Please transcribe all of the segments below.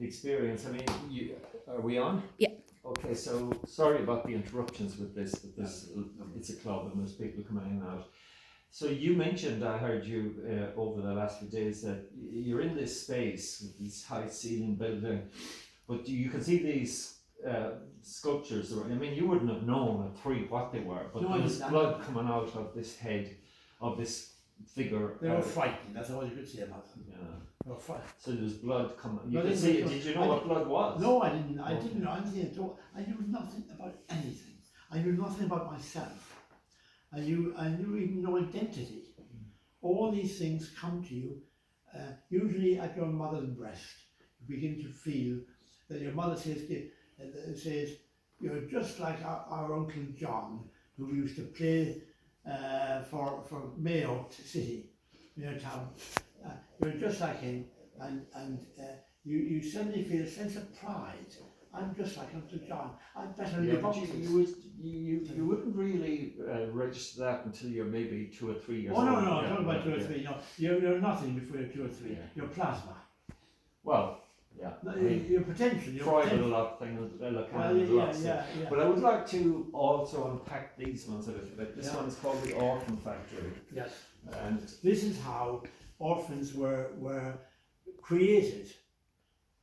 experience. I mean, are we on? Yeah. Okay, so sorry about the interruptions with this, but it's a club and there's people coming in and out. So you mentioned, I heard you over the last few days, that you're in this space with this high ceiling building, but you can see these sculptures. I mean, you wouldn't have known at 3 what they were, but there was blood coming out of this head, of this figure. They were frightening, that's all you could say about them. Yeah. They were frightening. So there's blood coming. You But could see it. Did you know what blood was? No, I didn't. I didn't know anything at all. I knew nothing about anything. I knew nothing about myself. I knew even no identity. All these things come to you, usually at your mother's breast. You begin to feel that your mother says, you're just like our Uncle John, who used to play for Mayo City, Mayo Town. You're just like him, and you suddenly feel a sense of pride. I'm just like Uncle John. I'd better live up to this. You wouldn't really register that until you're maybe 2 or 3 years old. old. No, I'm talking about 2 or 3. No, you're nothing before you're 2 or 3. Yeah. You're plasma. Well, yeah. Your potential. Freud did a lot of things. But I would like to also unpack these ones a little bit. This one's called the Orphan Factory. Yes. And this is how orphans were created.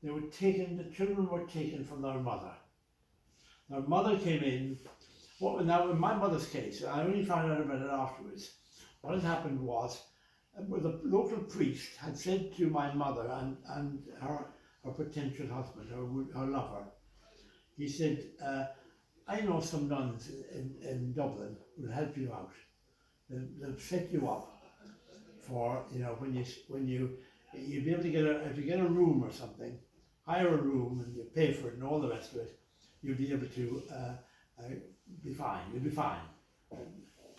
They were taken. The children were taken from their mother. Their mother came in. Now, in my mother's case, I only found out about it afterwards. What had happened was, the local priest had said to my mother and her potential husband, her lover, he said, I know some nuns in Dublin who will help you out. They'll set you up for, when you'll be able to get if you get a room or something, hire a room and you pay for it and all the rest of it, you'll be able to be fine, you'll be fine.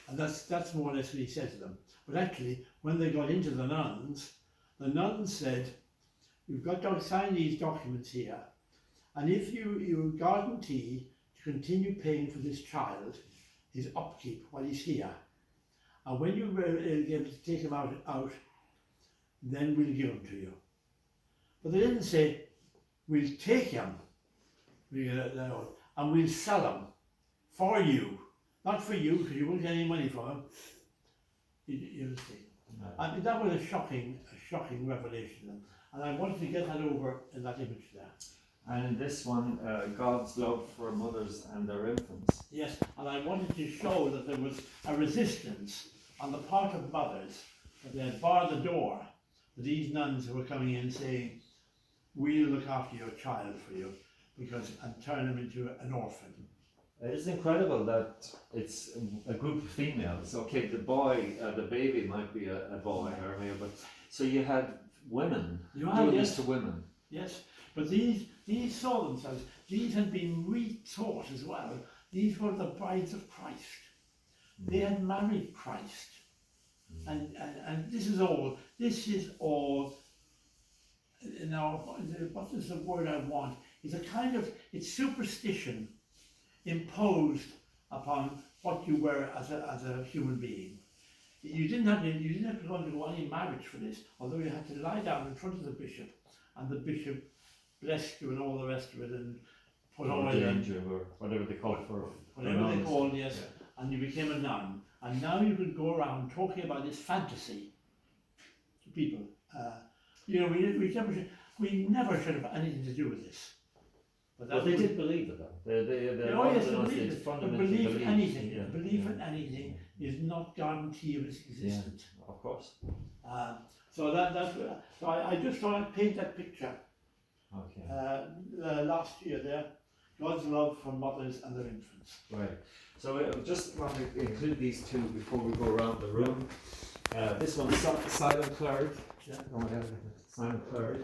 And that's more or less what he said to them. But actually, when they got into the nuns said, you've got to sign these documents here, and if you guarantee to continue paying for this child, his upkeep while he's here, and when you are able to take him out, then we'll give him to you. But they didn't say, we'll take him, and we'll sell him for you. Not for you, because you won't get any money from him. You see. No. And that was a shocking revelation. And I wanted to get that over in that image there. And in this one, God's love for mothers and their infants. Yes, and I wanted to show that there was a resistance on the part of mothers, that they had barred the door for these nuns who were coming in saying, we'll look after your child for you, and turn him into an orphan. It's incredible that it's a group of females. Okay, the baby might be a boy or a male, but so you had women doing this to women. Yes, but these saw themselves. These had been retaught as well. These were the brides of Christ. They had married Christ, and this is all. Now, what is the word I want? It's superstition imposed upon what you were as a human being. You didn't have to undergo any marriage for this, although you had to lie down in front of the bishop, and the bishop blessed you and all the rest of it, and put oil danger or whatever they call it for whatever they called, yes, yeah. And you became a nun, and now you could go around talking about this fantasy to people. We never should have anything to do with this. But they did believe it, though. They believe it. But belief in anything, in anything is not guarantee of its existence. Yeah, of course. So I just thought I'd paint that picture. Okay. Last year there, God's love for mothers and their infants. Right. So I just want to include these two before we go around the room. This one's Silent Cleric. Yeah. Silent Cleric.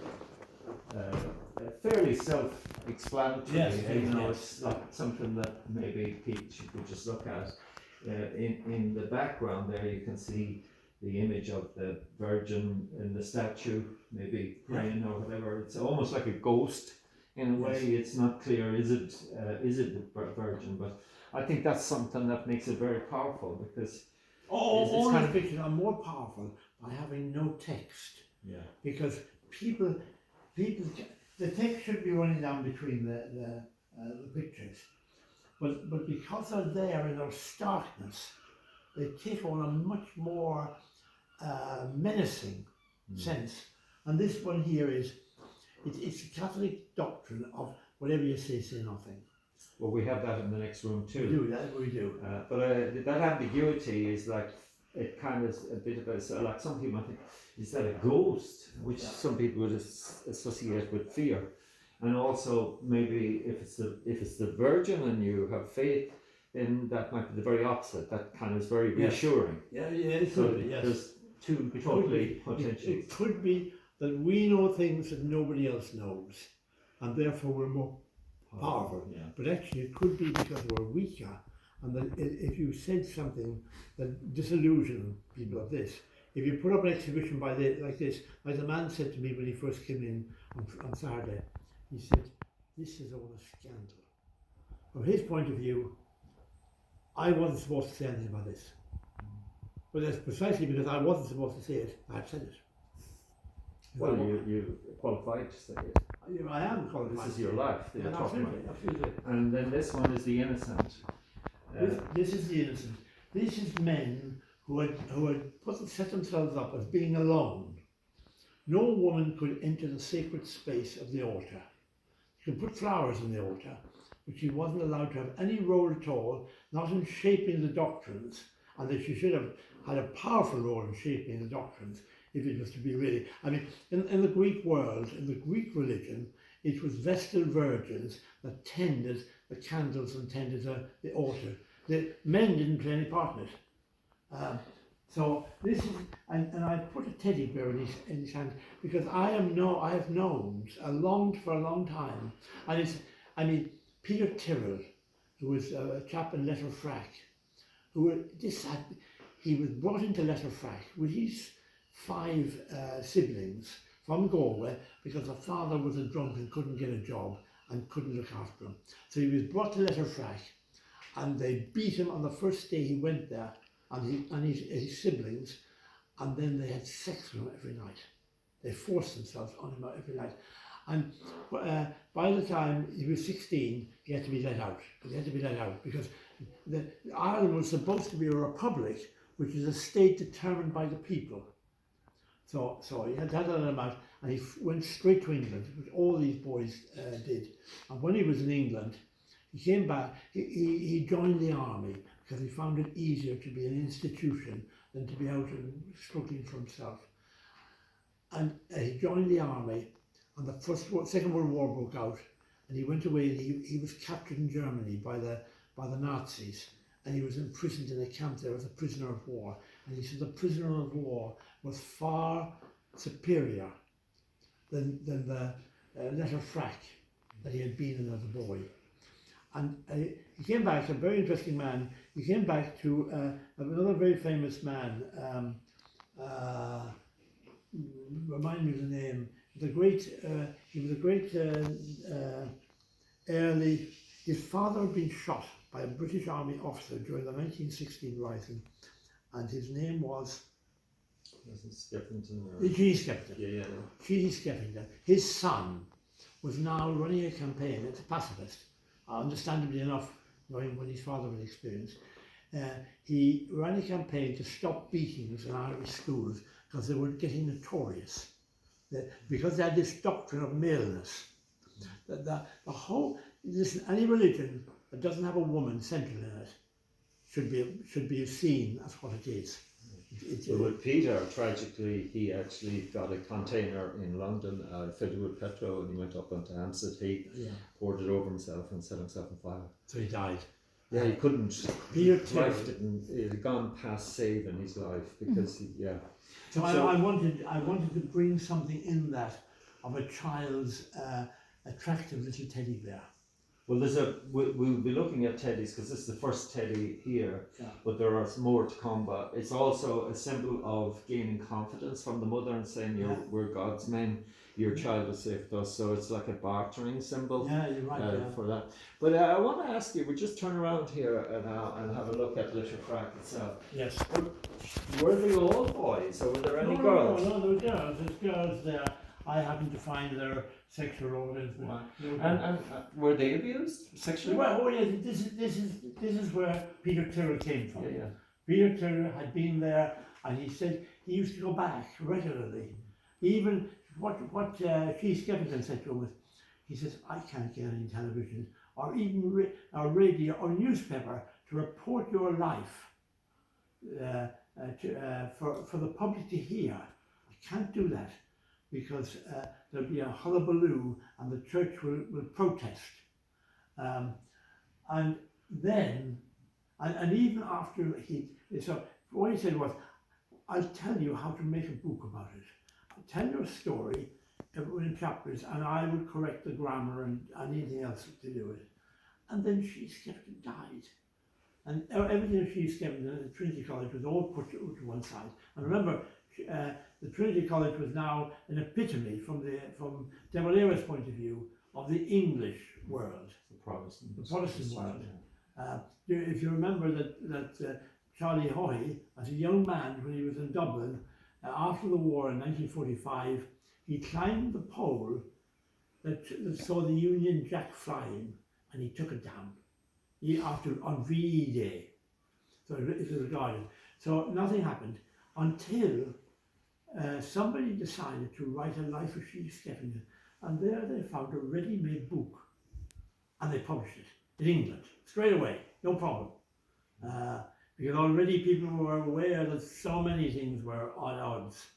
Fairly self-explanatory. Yes, it's not something that maybe people should just look at. In the background there, you can see the image of the Virgin in the statue, maybe praying or whatever. It's almost like a ghost in a way. It's not clear, is it the Virgin? But I think that's something that makes it very powerful, because all the pictures are more powerful by having no text. Yeah. Because people, the text should be running down between the pictures, but because they're there in their starkness, they take on a much more menacing sense. And this one here is, it's a Catholic doctrine of whatever you say nothing. Well, we have that in the next room too. We do. But that ambiguity is like, it kind of a bit of a, so like some people might think, is that a ghost? Which some people would associate with fear. And also maybe if it's the Virgin and you have faith, then that might be the very opposite. That kind of is very reassuring. Yeah, it could be, yes. There's two totally potentials. It could be that we know things that nobody else knows, and therefore we're more powerful. Yeah. But actually it could be because we're weaker, and that if you said something that disillusioned people of this, if you put up an exhibition like this, like the man said to me when he first came in on Saturday, he said, "This is all a scandal." From his point of view, I wasn't supposed to say anything about this. But that's precisely because I wasn't supposed to say it, I've said it. Well, you qualified to say it. I am qualified. This is your life. Yeah, absolutely. And then this one is the innocent. This is the innocent. This is men who had set themselves up as being alone. No woman could enter the sacred space of the altar. She could put flowers on the altar, but she wasn't allowed to have any role at all, not in shaping the doctrines, and that she should have had a powerful role in shaping the doctrines if it was to be really. I mean, in the Greek world, in the Greek religion, it was Vestal virgins that tended the candles and tended the altar. The men didn't play any part in it. So this is, and I put a teddy bear in his hand because I have known, longed for a long time, and it's, I mean, Peter Tyrrell, who was a chap in Letterfrack, he was brought into Letterfrack with his 5 siblings from Galway because the father was a drunk and couldn't get a job and couldn't look after him. So he was brought to Letterfrack, and they beat him on the first day he went there, and his siblings, and then they had sex with him every night. They forced themselves on him every night. And by the time he was 16, he had to be let out. He had to be let out because Ireland was supposed to be a republic, which is a state determined by the people. So he had to let him out, and he went straight to England, which all these boys did. And when he was in England, he came back, he joined the army because he found it easier to be an institution than to be out and struggling for himself. And he joined the army, and the Second World War broke out, and he went away. And he was captured in Germany by the Nazis, and he was imprisoned in a camp there as a prisoner of war. And he said the prisoner of war was far superior than the Letterfrack that he had been in as a boy. And he came back, a very interesting man. He came back to another very famous man. Remind me of the name. He was a great early. His father had been shot by a British Army officer during the 1916 rising, and his name was G. Skeffington. Yeah. G. Skeffington. His son was now running a campaign as a pacifist. Understandably enough, knowing what his father had experienced, he ran a campaign to stop beatings in Irish schools because they were getting notorious. Because they had this doctrine of maleness. The whole, listen, any religion that doesn't have a woman central in it should be seen as what it is. Well, with Peter, tragically, he actually got a container in London filled with petrol, and he went up onto Hampstead Heath, poured it over himself, and set himself on fire. So he died. Yeah, he couldn't. Peter Life didn't. He had gone past saving his life because So I wanted to bring something in that of a child's attractive little teddy bear. Well, we'll be looking at teddies because this is the first teddy here, but there are more to come. But it's also a symbol of gaining confidence from the mother and saying, "We're God's men. Your child is safe with us." So it's like a bartering symbol. Yeah, you're right. For that. But I want to ask you, we just turn around here and have a look at Letterfrack itself. Yes. Were they all boys, or were there any girls? No, there were girls. There's girls there. I happened to find there sexual organs. Wow. And were they abused sexually? Well, oh yeah, this is where Peter Tyrrell came from. Yeah, yeah. Peter Tyrrell had been there, and he said he used to go back regularly. Even what Keith Skeffington said to him was, he says, I can't get any television or even or radio or newspaper to report your life for the public to hear. I can't do that because there'll be a hullabaloo and the church will protest. And then, and even after so what he said was, I'll tell you how to make a book about it. I'll tell you a story in chapters and I will correct the grammar and anything else to do with it. And then Skeffington died. And everything she Skeffington at Trinity College was all put to one side. And remember, the Trinity College was now an epitome from De Valera's point of view of the English world. The Protestant world. If you remember that Charlie Hoy, as a young man when he was in Dublin, after the war in 1945, he climbed the pole that saw the Union Jack flying, and he took it down. On VE Day, so it was regarded. So nothing happened until somebody decided to write a life of Skeffington, and there they found a ready-made book, and they published it in England straight away, no problem. Because already people were aware that so many things were on odds.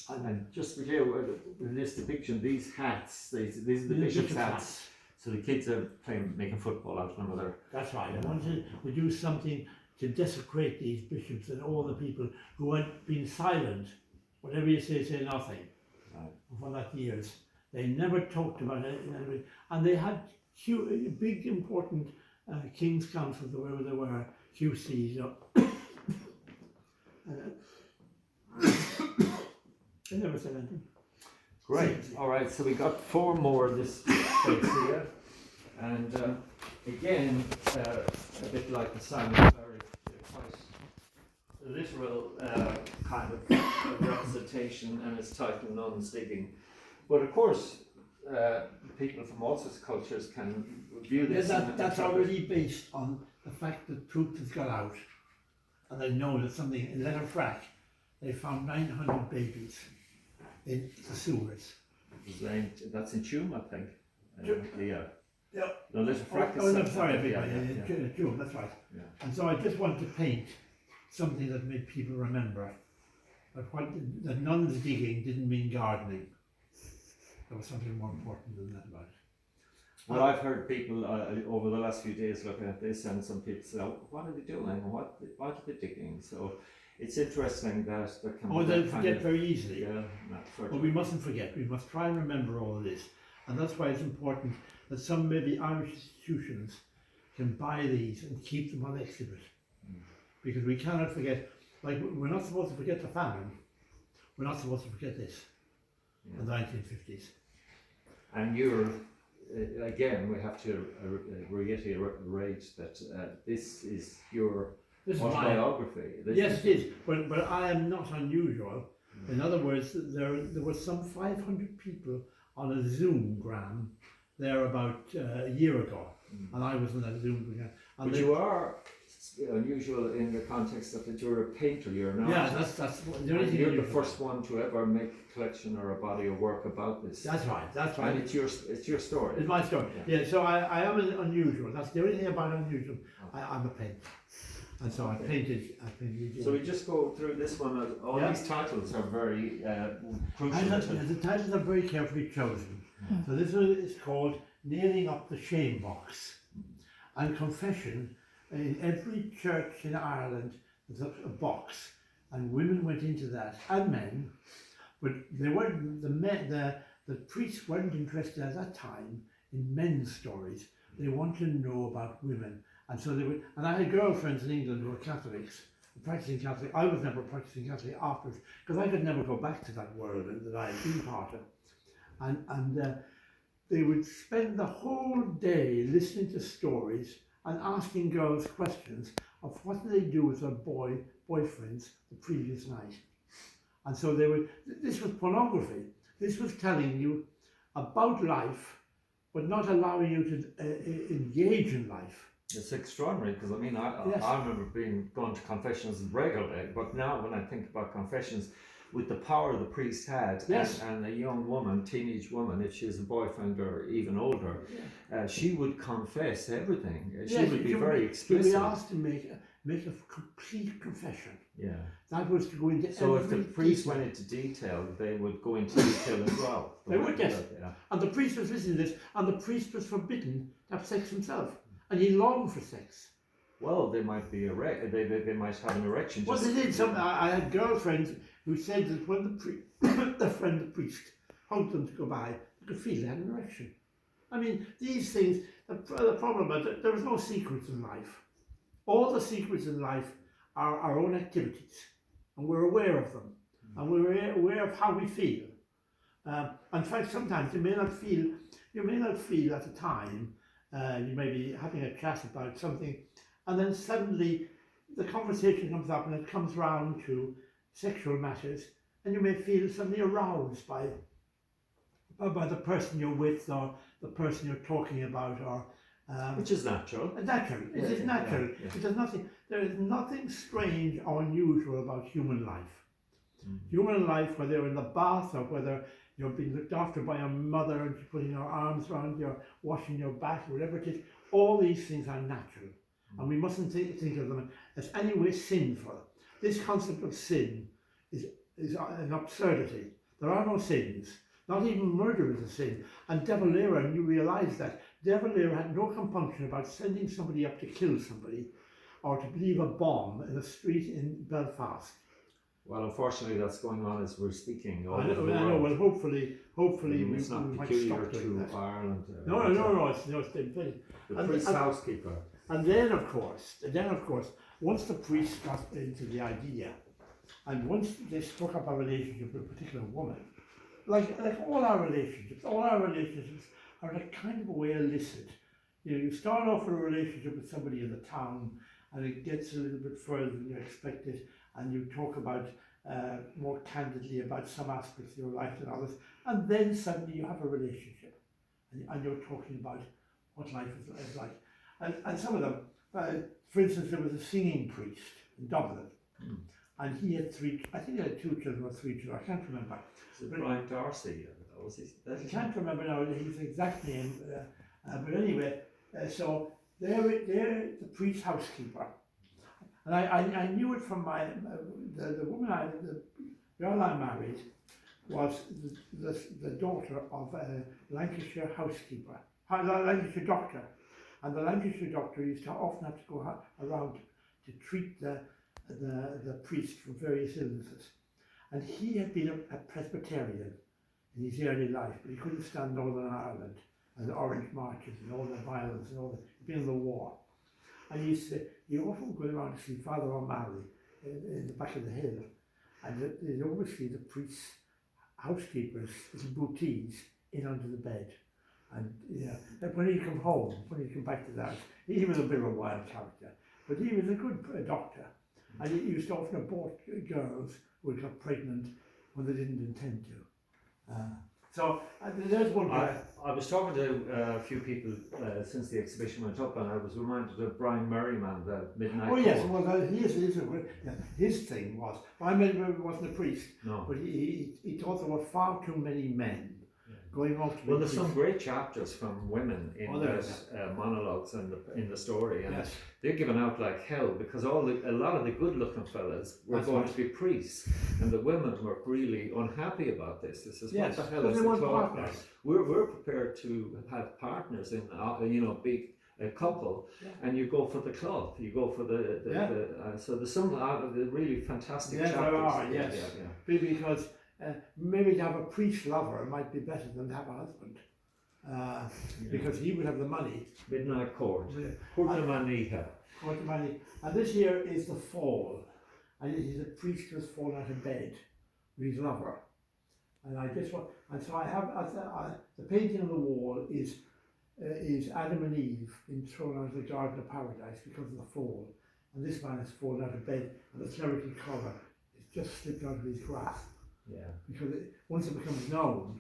And just to be clear, with this depiction, these hats, these are the bishop's hats. So the kids are making football out of one another. That's right. I wanted to do something to desecrate these bishops and all the people who had been silent. Whatever you say nothing. Right. For that years. They never talked about it. And they had big, important King's Councils, wherever they were, QCs. They never said anything. Great. All right. So we got 4 more this space here, and again, a bit like the Simon Ferry, quite literal kind of representation, and it's titled "Nuns Digging." But of course, people from all sorts of cultures can view this. That's already based on the fact that truth has got out, and they know that something in Letterfrack, they found 900 babies in the sewers. That's in Tuam, I think. Yeah. No, Letterfrack is. Oh, no, sorry, Tuam, that's right. Yeah. And so I just want to paint something that made people remember that nuns digging didn't mean gardening. There was something more important than that about it. Well, I've heard people over the last few days looking at this, and some people say, oh, what are they doing? What are they digging? So it's interesting that there can be. They'll forget very easily. Yeah, but we mustn't forget. We must try and remember all of this. And that's why it's important that some maybe Irish institutions can buy these and keep them on exhibit. Because we cannot forget, like we're not supposed to forget the famine. We're not supposed to forget this in the 1950s. And you're, again, we have to reiterate that this is your autobiography. Yes, it is, but I am not unusual. In other words, there were some 500 people on a Zoom-gram there about a year ago, and I was on that Zoom-gram. But you are unusual in the context of that you're a painter, you're an artist. That's the only thing. You're the first one to ever make a collection or a body of work about this. That's right. And it's your story. It's my story. Yeah, so I am unusual. That's the only thing about unusual. I'm a painter. And so I painted. So we just go through this one. All these titles are very crucial. The titles are very carefully chosen. So this one is called Nailing Up the Shame Box. And confession, in every church in Ireland, there's a box. And women went into that, and men. But they weren't, the priests weren't interested at that time in men's stories. They wanted to know about women. And so they would, and I had girlfriends in England who were Catholics, practicing Catholic. I was never practicing Catholic afterwards, because I could never go back to that world that I had been part of. And they would spend the whole day listening to stories and asking girls questions of what did they do with their boyfriends the previous night. And so they would, this was pornography. This was telling you about life, but not allowing you to engage in life. It's extraordinary because I mean, Yes. I remember going to confessions regularly, but now when I think about confessions, with the power the priest had, Yes. and a young woman, teenage woman, if she has a boyfriend or even older, she would confess everything. She Yes, would be she very She explicit. would be asked to make a complete confession. Yeah. That was to go into So if every the priest detail. went into detail, they would go into detail as well. They would, yes. Yeah. And the priest was listening to this, and the priest was forbidden to have sex himself, and he longed for sex. Well, they might be erect. They might have an erection. Well, they did. I had girlfriends who said that when the priest hugged them to go by, they could feel they had an erection. I mean, these things. The problem is that there is no secrets in life. All the secrets in life are our own activities, and we're aware of them, and we're aware of how we feel. In fact, sometimes you may not feel at the time. You may be having a chat about something, and then suddenly the conversation comes up, and it comes round to sexual matters, and you may feel suddenly aroused by the person you're with, or the person you're talking about, or which is natural. Natural. It is natural. There is nothing strange or unusual about human life. Human life, whether you're in the bath or whether you're being looked after by your mother and she's putting her arms around you, washing your back, whatever it is, all these things are natural. And we mustn't think of them as any way sinful. This concept of sin is an absurdity. There are no sins. Not even murder is a sin. And De Valera, and you realise that, De Valera had no compunction about sending somebody up to kill somebody or to leave a bomb in a street in Belfast. Well, unfortunately, that's going on as we're speaking. I know. Well, hopefully, it's not we might peculiar stop doing to that. Ireland. No. It's been The priest's housekeeper. And then, of course, once the priest got into the idea, and once they struck up a relationship with a particular woman, like all our relationships are in a kind of a way illicit. You know, you start off with a relationship with somebody in the town, and it gets a little bit further than you expected, and you talk about more candidly about some aspects of your life than others, and then suddenly you have a relationship, and you're talking about what life is like. And some of them, for instance, there was a singing priest in Dublin, and he had I think he had 2 children or 3 children, I can't remember. Is it Brian Darcy? Was he? I can't remember now his exact name, but anyway, so they're the priest's housekeeper. And I knew it from the woman, the girl I married was the daughter of a Lancashire housekeeper, a Lancashire doctor. And the Lancashire doctor used to often have to go around to treat the priest for various illnesses. And he had been a Presbyterian in his early life, but he couldn't stand Northern Ireland and the Orange Marches and all the violence and all he'd been in the war. And he often go around to see Father O'Malley in the back of the hill, and he'd always see the priest's housekeepers, little booties, in under the bed. And when he'd come home, when he'd come back to the house, he was a bit of a wild character, but he was a good doctor. And he used to often abort girls who had got pregnant when they didn't intend to. So there's one guy. I was talking to a few people since the exhibition went up, and I was reminded of Brian Merriman, the Midnight. Oh yes, well his thing was, Brian Merriman wasn't a priest, no, but he thought there were far too many men going off to be there's some great chapters from women in those monologues and in the story, and they're given out like hell because a lot of the good-looking fellas were going to be priests, and the women were really unhappy about this. This is what the hell is the club? We're prepared to have partners in big couple, and you go for the club. You go for so there's some really fantastic chapters. Because. Maybe to have a priest lover might be better than to have a husband, because he would have the money. Midnight Court. Court of money. And this here is the fall, and it is a priest who has fallen out of bed with his lover. And so I have the painting on the wall is Adam and Eve being thrown out of the Garden of Paradise because of the fall, and this man has fallen out of bed, and the clerical collar is just slipped out of his grasp. Yeah. Because once it becomes known,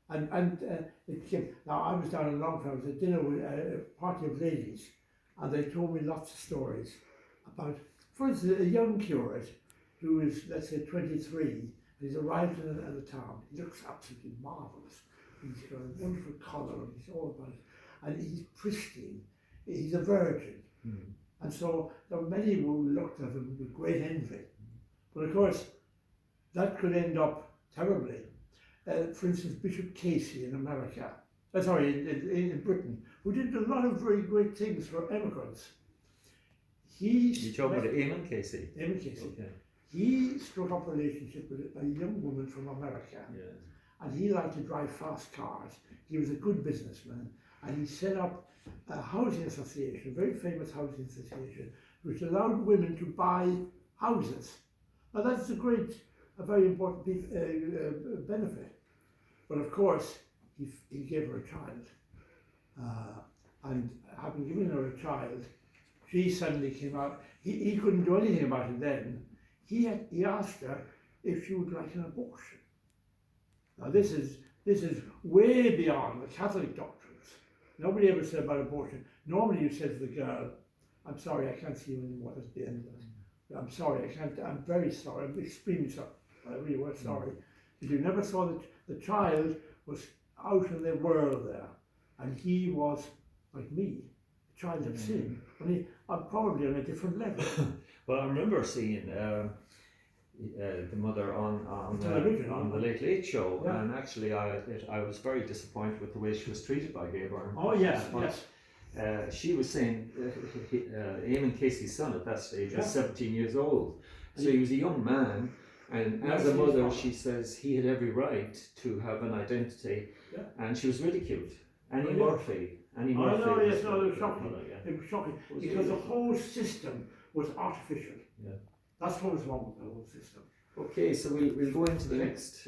And it came, now I was down in Longford, I was at dinner with a party of ladies, and they told me lots of stories about, for instance, a young curate who is, let's say, 23, he's arrived in a town. He looks absolutely marvellous. He's got a wonderful colour, and he's all about it. And he's pristine. He's a virgin. Mm. And so there were many who looked at him with great envy. But of course, that could end up terribly. For instance, Bishop Casey in America, in Britain, who did a lot of very great things for immigrants. You talking about Eamon Casey? Eamon Casey. Okay. He struck up a relationship with a young woman from America, and he liked to drive fast cars. He was a good businessman, and he set up a housing association, a very famous housing association, which allowed women to buy houses. Now that's a very important benefit. But of course, he gave her a child, and having given her a child, she suddenly came out. He couldn't do anything about it then. He asked her if she would like an abortion. Now this is way beyond the Catholic doctrines. Nobody ever said about abortion. Normally you said to the girl, "I'm sorry, I can't see you anymore. That's the end of it. I'm sorry, I can't. I'm very sorry. I'm extremely sorry. I really was sorry." But you never saw that the child was out in the world there, and he was like me, a child of sin. Only probably on a different level. Well, I remember seeing the mother on the Late Late Show, and actually I was very disappointed with the way she was treated by Gay Byrne. Oh yes, she was saying Eamon Casey's son at that stage was 17 years old, so he was a young man, and as a mother she says he had every right to have an identity, and she was ridiculed. Annie Murphy. It was shocking. It was shocking because the whole system was artificial. Yeah. That's what was wrong with the whole system. Okay, so we'll go into the next